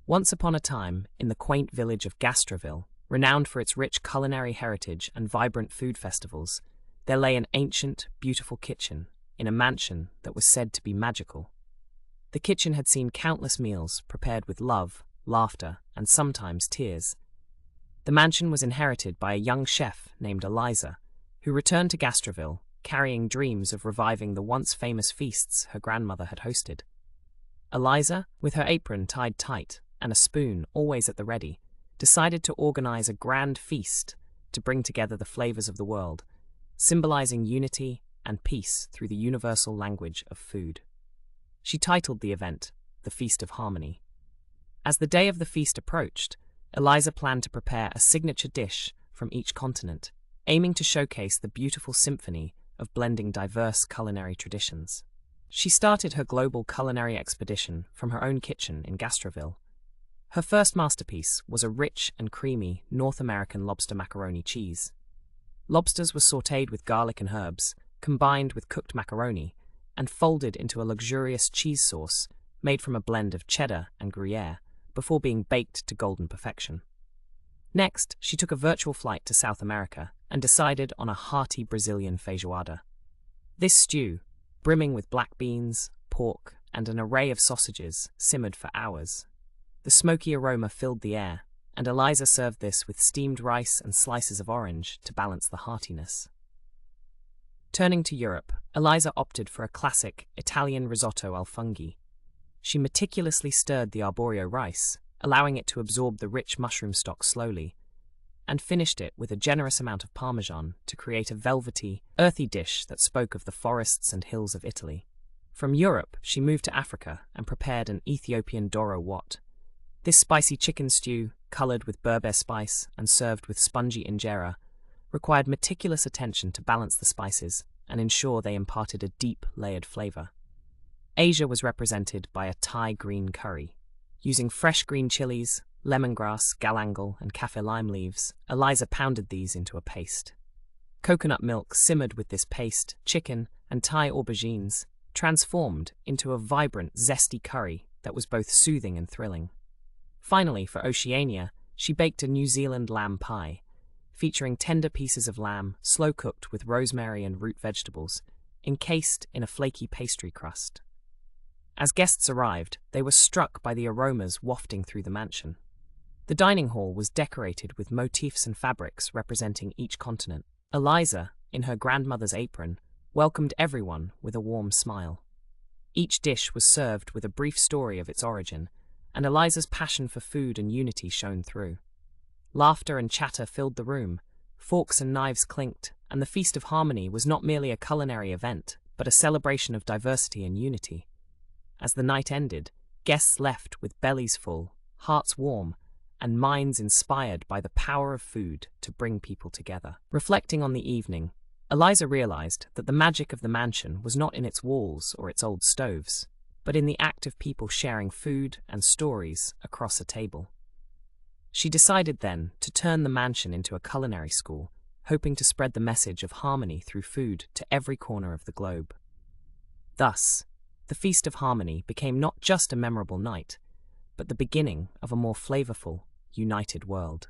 Once upon a time, in the quaint village of Gastroville, renowned for its rich culinary heritage and vibrant food festivals, there lay an ancient, beautiful kitchen in a mansion that was said to be magical. The kitchen had seen countless meals prepared with love, laughter, and sometimes tears. The mansion was inherited by a young chef named Eliza, who returned to Gastroville, carrying dreams of reviving the once famous feasts her grandmother had hosted. Eliza, with her apron tied tight and a spoon always at the ready, decided to organize a grand feast to bring together the flavors of the world, symbolizing unity and peace through the universal language of food. She titled the event the Feast of Harmony. As the day of the feast approached, Eliza planned to prepare a signature dish from each continent, aiming to showcase the beautiful symphony of blending diverse culinary traditions. She started her global culinary expedition from her own kitchen in Gastroville. Her first masterpiece was a rich and creamy North American lobster macaroni cheese. Lobsters were sautéed with garlic and herbs, combined with cooked macaroni, and folded into a luxurious cheese sauce made from a blend of cheddar and Gruyere before being baked to golden perfection. Next, she took a virtual flight to South America and decided on a hearty Brazilian feijoada. This stew, brimming with black beans, pork, and an array of sausages, simmered for hours. The smoky aroma filled the air, and Eliza served this with steamed rice and slices of orange to balance the heartiness. Turning to Europe, Eliza opted for a classic Italian risotto al funghi. She meticulously stirred the arborio rice, allowing it to absorb the rich mushroom stock slowly, and finished it with a generous amount of parmesan to create a velvety, earthy dish that spoke of the forests and hills of Italy. From Europe, she moved to Africa and prepared an Ethiopian doro wat. This spicy chicken stew, colored with Berber spice and served with spongy injera, required meticulous attention to balance the spices and ensure they imparted a deep, layered flavor. Asia was represented by a Thai green curry. Using fresh green chilies, lemongrass, galangal, and kaffir lime leaves, Eliza pounded these into a paste. Coconut milk simmered with this paste, chicken, and Thai aubergines, transformed into a vibrant, zesty curry that was both soothing and thrilling. Finally, for Oceania, she baked a New Zealand lamb pie, featuring tender pieces of lamb slow-cooked with rosemary and root vegetables, encased in a flaky pastry crust. As guests arrived, they were struck by the aromas wafting through the mansion. The dining hall was decorated with motifs and fabrics representing each continent. Eliza, in her grandmother's apron, welcomed everyone with a warm smile. Each dish was served with a brief story of its origin, and Eliza's passion for food and unity shone through. Laughter and chatter filled the room, forks and knives clinked, and the Feast of Harmony was not merely a culinary event, but a celebration of diversity and unity. As the night ended, guests left with bellies full, hearts warm, and minds inspired by the power of food to bring people together. Reflecting on the evening, Eliza realized that the magic of the mansion was not in its walls or its old stoves, but in the act of people sharing food and stories across a table. She decided then to turn the mansion into a culinary school, hoping to spread the message of harmony through food to every corner of the globe. Thus, the Feast of Harmony became not just a memorable night, but the beginning of a more flavorful, united world.